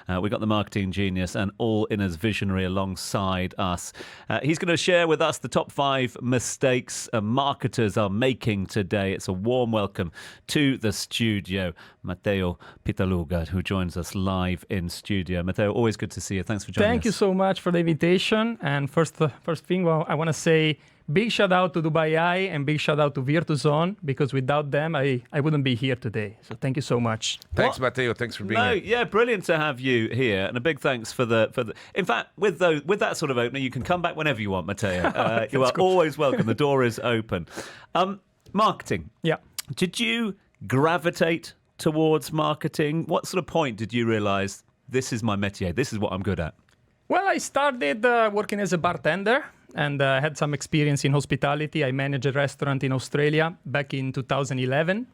We've got the marketing genius and all in as visionary alongside us. He's going to share with us the top 5 mistakes marketers are making today. It's a warm welcome to the studio, Matteo Pittaluga, who joins us live in studio. Matteo, always good to see you. Thanks for joining us. Thank you so much for the invitation. And first thing, well, I want to say big shout out to Dubai Eye and big shout out to Virtuoson, because without them, I wouldn't be here today. So thank you so much. Thanks, Matteo. Thanks for being here. Yeah, brilliant to have you here, and a big thanks for the. In fact, with that sort of opening, you can come back whenever you want, Matteo. You are always welcome. The door is open. Marketing. Yeah. Did you gravitate towards marketing? What sort of point did you realise this is my métier? This is what I'm good at. Well, I started working as a bartender and had some experience in hospitality. I managed a restaurant in Australia back in 2011.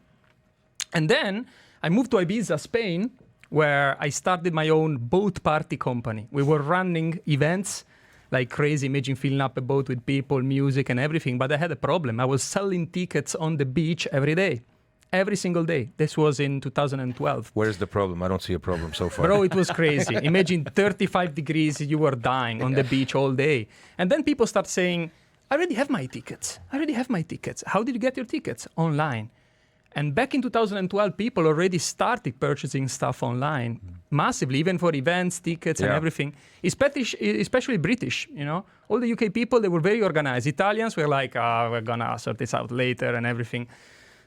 And then I moved to Ibiza, Spain, where I started my own boat party company. We were running events like crazy. Imagine filling up a boat with people, music and everything. But I had a problem. I was selling tickets on the beach every day. Every single day. This was in 2012. Where's the problem? I don't see a problem so far. Bro, it was crazy. Imagine 35 degrees, you were dying on the beach all day. And then people start saying, I already have my tickets. How did you get your tickets? Online. And back in 2012, people already started purchasing stuff online massively, even for events, tickets and everything, especially British, you know. All the UK people, they were very organized. Italians were like, we're going to sort this out later and everything.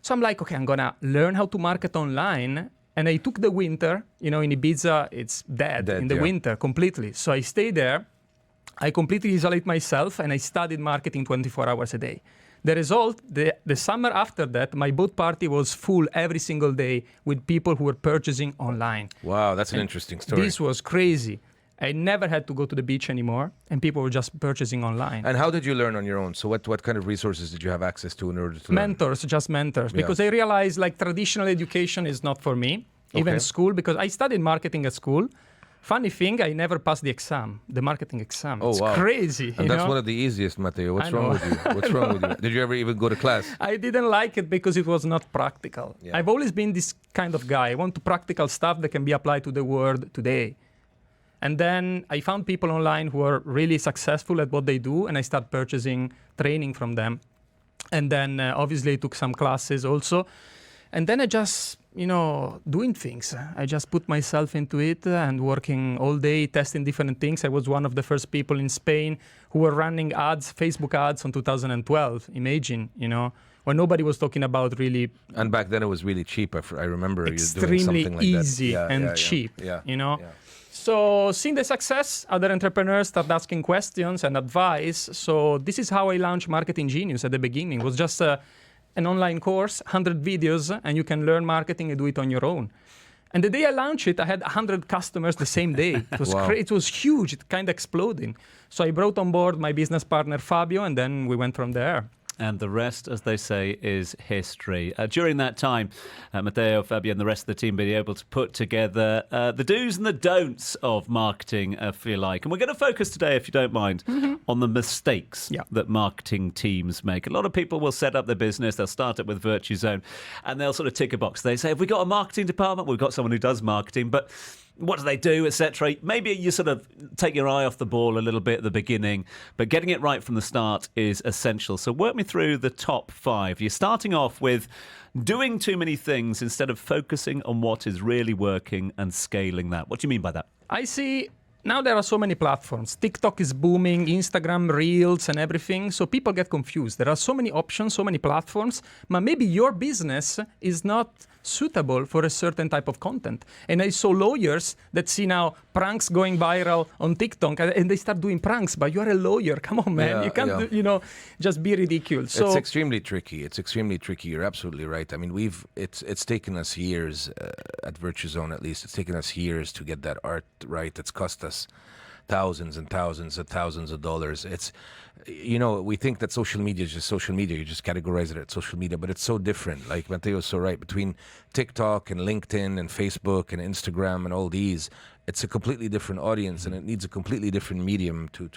So I'm like, okay, I'm going to learn how to market online. And I took the winter, you know, in Ibiza, it's dead in the winter completely. So I stayed there. I completely isolate myself and I studied marketing 24 hours a day. The result, the summer after that, my boat party was full every single day with people who were purchasing online. Wow, that's an interesting story. This was crazy. I never had to go to the beach anymore, and people were just purchasing online. And how did you learn on your own? So what kind of resources did you have access to in order to Mentors, just mentors. Because I realized like traditional education is not for me, even school, because I studied marketing at school. Funny thing, I never passed the exam, the marketing exam. Oh, it's wow. crazy. And that's one of the easiest, Matteo. What's wrong with you? What's wrong with you? Did you ever even go to class? I didn't like it because it was not practical. Yeah. I've always been this kind of guy. I want practical stuff that can be applied to the world today. And then I found people online who are really successful at what they do, and I started purchasing training from them. And then obviously I took some classes also. And then I just, you know, doing things. I just put myself into it and working all day, testing different things. I was one of the first people in Spain who were running ads, Facebook ads in 2012. Imagine, you know, when nobody was talking about really... And back then it was really cheap. I remember you doing extremely something like easy that. and cheap, you know. Yeah. So seeing the success, other entrepreneurs start asking questions and advice. So this is how I launched Marketing Genius at the beginning. It was just an online course, 100 videos, and you can learn marketing and do it on your own. And the day I launched it, I had 100 customers the same day. It was it was huge, it kind of exploding. So I brought on board my business partner, Fabio, and then we went from there. And the rest, as they say, is history. During that time, Matteo, Fabio, and the rest of the team being able to put together the do's and the don'ts of marketing, if you like. And we're going to focus today, if you don't mind, on the mistakes that marketing teams make. A lot of people will set up their business, they'll start it with Virtuoson, and they'll sort of tick a box. They say, have we got a marketing department? We've got someone who does marketing, but what do they do, etc. Maybe you sort of take your eye off the ball a little bit at the beginning, but getting it right from the start is essential. So work me through the top 5. You're starting off with doing too many things instead of focusing on what is really working and scaling that. What do you mean by that? I see now there are so many platforms. TikTok is booming, Instagram, Reels and everything. So people get confused. There are so many options, so many platforms, but maybe your business is not suitable for a certain type of content. And I saw lawyers that see now pranks going viral on TikTok and they start doing pranks, but you're a lawyer. Come on, man. You can't, you know, just be ridiculous. So it's extremely tricky. It's extremely tricky. You're absolutely right. I mean, it's taken us years at Virtuoson, at least. It's taken us years to get that art right. It's cost us thousands and thousands and thousands of dollars. It's, you know, we think that social media is just social media. You just categorize it as social media, but it's so different. Like Matteo's so right. Between TikTok and LinkedIn and Facebook and Instagram and all these, it's a completely different audience, and it needs a completely different medium to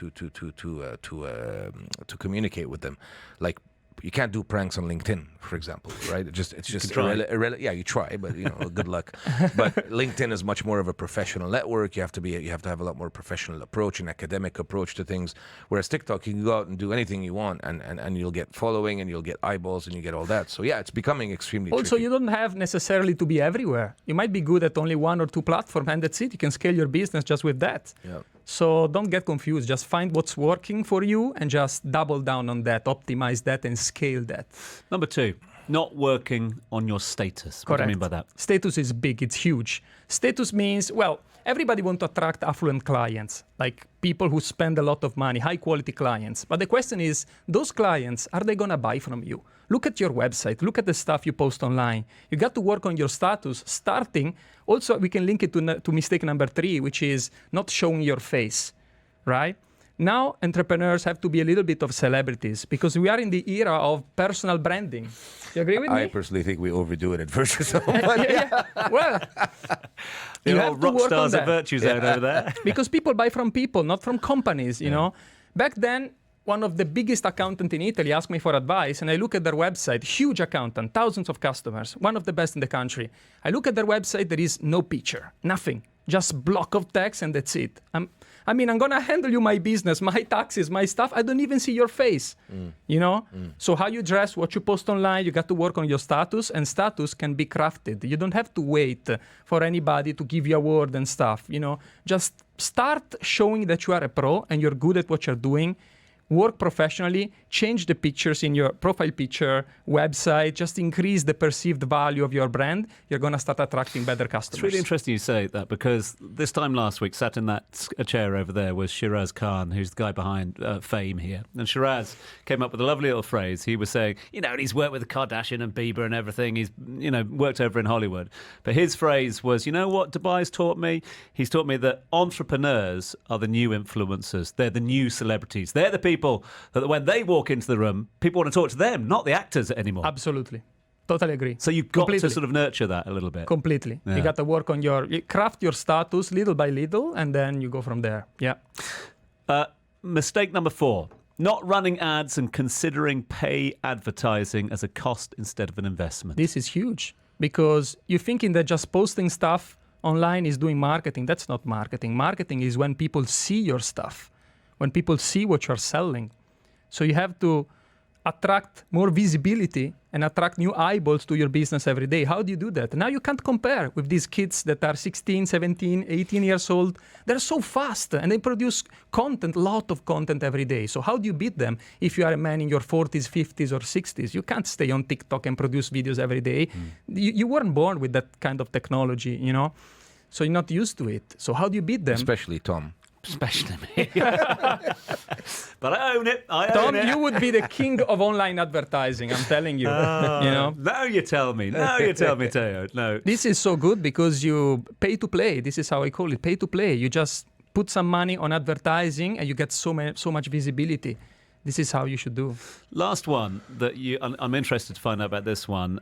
communicate with them. Like You can't do pranks on LinkedIn, for example, right? It's just try. yeah, you try, but good luck. But LinkedIn is much more of a professional network. You have to have a lot more professional approach and academic approach to things. Whereas TikTok, you can go out and do anything you want, and you'll get following, and you'll get eyeballs, and you get all that. So yeah, it's becoming extremely Also, tricky. you don't have necessarily to be everywhere. You might be good at only 1 or 2 platforms, and that's it. You can scale your business just with that. Yeah. So don't get confused. Just find what's working for you and just double down on that, optimize that, and scale that. Number 2, not working on your status. What do you mean by that? Status is big. It's huge. Status means, well, everybody wants to attract affluent clients, like people who spend a lot of money, high quality clients. But the question is, those clients, are they going to buy from you? Look at your website. Look at the stuff you post online. You got to work on your status starting. Also, we can link it to mistake number 3, which is not showing your face, right? Now, entrepreneurs have to be a little bit of celebrities because we are in the era of personal branding. You agree with me? I personally think we overdo it at Virtuous. yeah. Well, The you old have to rock work on stars of that. Virtue Zone over there. Because people buy from people, not from companies, you know. Back then, one of the biggest accountants in Italy asked me for advice, and I look at their website, huge accountant, thousands of customers, one of the best in the country. I look at their website, there is no picture, nothing, just block of text, and that's it. I'm going to handle you my business, my taxes, my stuff. I don't even see your face, you know? So how you dress, what you post online, you got to work on your status, and status can be crafted. You don't have to wait for anybody to give you a word and stuff, you know? Just start showing that you are a pro and you're good at what you're doing. Work professionally, change the pictures in your profile picture, website, just increase the perceived value of your brand. You're going to start attracting better customers. It's really interesting you say that because this time last week, sat in that chair over there was Shiraz Khan, who's the guy behind Fame here. And Shiraz came up with a lovely little phrase. He was saying, and he's worked with Kardashian and Bieber and everything. He's, worked over in Hollywood. But his phrase was, you know what Dubai's taught me? He's taught me that entrepreneurs are the new influencers. They're the new celebrities. They're the people that when they walk into the room, people want to talk to them, not the actors anymore. Absolutely. Totally agree. So you've got Completely. to sort of nurture that a little bit. Completely. Yeah. You got to work on you craft your status little by little, and then you go from there. Yeah. Mistake number 4, not running ads and considering pay advertising as a cost instead of an investment. This is huge because you're thinking that just posting stuff online is doing marketing. That's not marketing. Marketing is when people see your stuff, when people see what you're selling. So you have to attract more visibility and attract new eyeballs to your business every day. How do you do that? Now you can't compare with these kids that are 16, 17, 18 years old. They're so fast and they produce content, a lot of content every day. So how do you beat them if you are a man in your 40s, 50s, or 60s? You can't stay on TikTok and produce videos every day. You weren't born with that kind of technology, you know? So you're not used to it. So how do you beat them? Especially Tom. Especially me. But I own it. Tom, you would be the king of online advertising, I'm telling you. You know? Now you tell me. Now you tell me, Teo. No. This is so good because you pay to play. This is how I call it, pay to play. You just put some money on advertising and you get so much visibility. This is how you should do. Last one that I'm interested to find out about this one.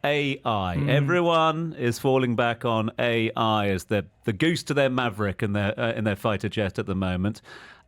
AI. Everyone is falling back on AI as the goose to their Maverick in their fighter jet at the moment.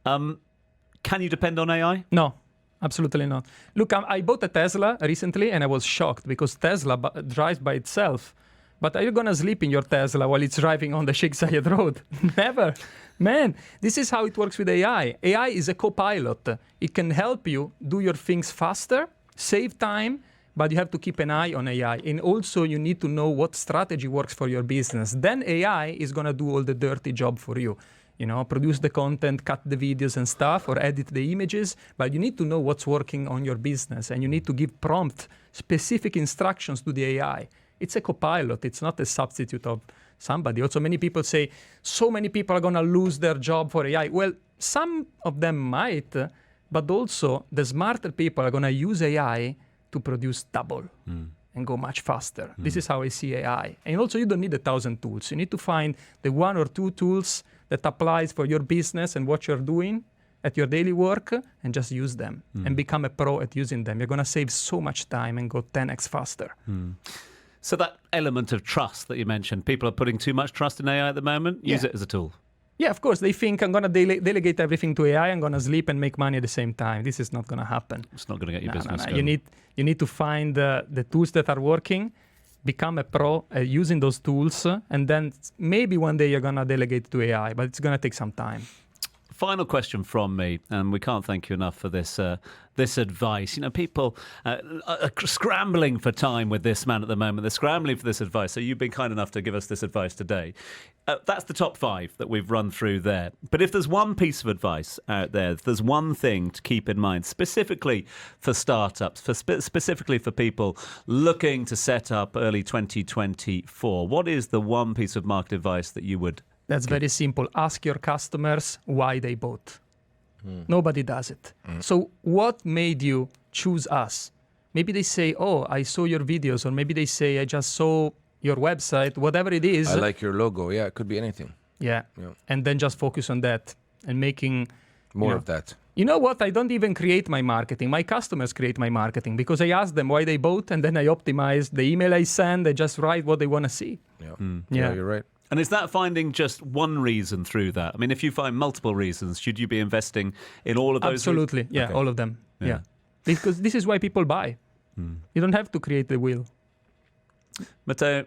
Can you depend on AI? No, absolutely not. Look, I bought a Tesla recently and I was shocked because Tesla drives by itself. But are you going to sleep in your Tesla while it's driving on the Sheikh Zayed Road? Never. Man, this is how it works with AI. AI is a co-pilot. It can help you do your things faster, save time, but you have to keep an eye on AI. And also you need to know what strategy works for your business. Then AI is going to do all the dirty job for you. You know, produce the content, cut the videos and stuff, or edit the images. But you need to know what's working on your business. And you need to give prompt, specific instructions to the AI. It's a co-pilot. It's not a substitute of somebody. Also, many people say, so many people are going to lose their job for AI. Well, some of them might, but also the smarter people are going to use AI to produce double and go much faster. This is how I see AI. And also, you don't need 1,000 tools. You need to find the 1 or 2 tools that applies for your business and what you're doing at your daily work and just use them and become a pro at using them. You're going to save so much time and go 10x faster. So that element of trust that you mentioned, people are putting too much trust in AI at the moment. Use Yeah. it as a tool. Yeah, of course. They think I'm going to delegate everything to AI. I'm going to sleep and make money at the same time. This is not going to happen. It's not going to get your No, business no. going. You need to find the tools that are working, become a pro using those tools, and then maybe one day you're going to delegate to AI, but it's going to take some time. Final question from me, and we can't thank you enough for this advice. You know, people are scrambling for time with this man at the moment. They're scrambling for this advice. So you've been kind enough to give us this advice today. That's the top 5 that we've run through there. But if there's one piece of advice out there, if there's one thing to keep in mind, specifically for startups, specifically for people looking to set up early 2024, what is the one piece of market advice that you would? That's very simple. Ask your customers why they bought. Nobody does it. So what made you choose us? Maybe they say, oh, I saw your videos, or maybe they say, I just saw your website, whatever it is. I like your logo. Yeah, it could be anything. Yeah. And then just focus on that and making More of that. You know what? I don't even create my marketing. My customers create my marketing because I ask them why they bought, and then I optimize the email I send. I just write what they want to see. Yeah, you're right. And is that finding just one reason through that? I mean, if you find multiple reasons, should you be investing in all of those? Absolutely. Yeah, Okay. all of them. Yeah. Yeah. Because this is why people buy. You don't have to create the wheel. Matteo,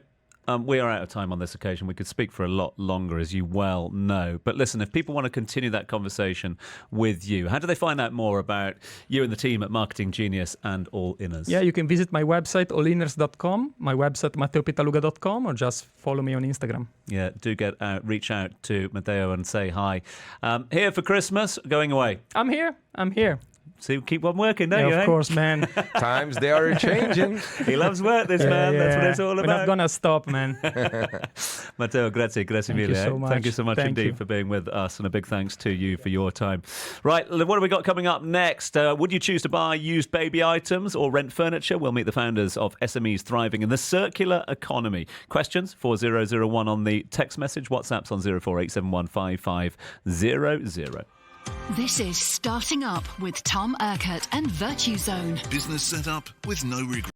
we are out of time on this occasion. We could speak for a lot longer, as you well know. But listen, if people want to continue that conversation with you, how do they find out more about you and the team at Marketing Genius and All Inners? Yeah, you can visit my website, allinners.com, my website, matteopitaluga.com, or just follow me on Instagram. Yeah, do reach out to Matteo and say hi. Here for Christmas, going away. I'm here. So keep on working, don't Yeah, you? of eh? course, man. Times they are changing. He loves work, this man. That's what it's all We're about. not gonna stop, man. Matteo, grazie mille. you so Thank you much. so much Thank indeed you. for being with us, and a big thanks to you for your time. Right, what have we got coming up next? Would you choose to buy used baby items or rent furniture? We'll meet the founders of SMEs Thriving in the Circular Economy. Questions 4001 on the text message. WhatsApp's on 0487155500. This is Starting Up with Tom Urquhart and Virtue Zone. Business set up with no regrets.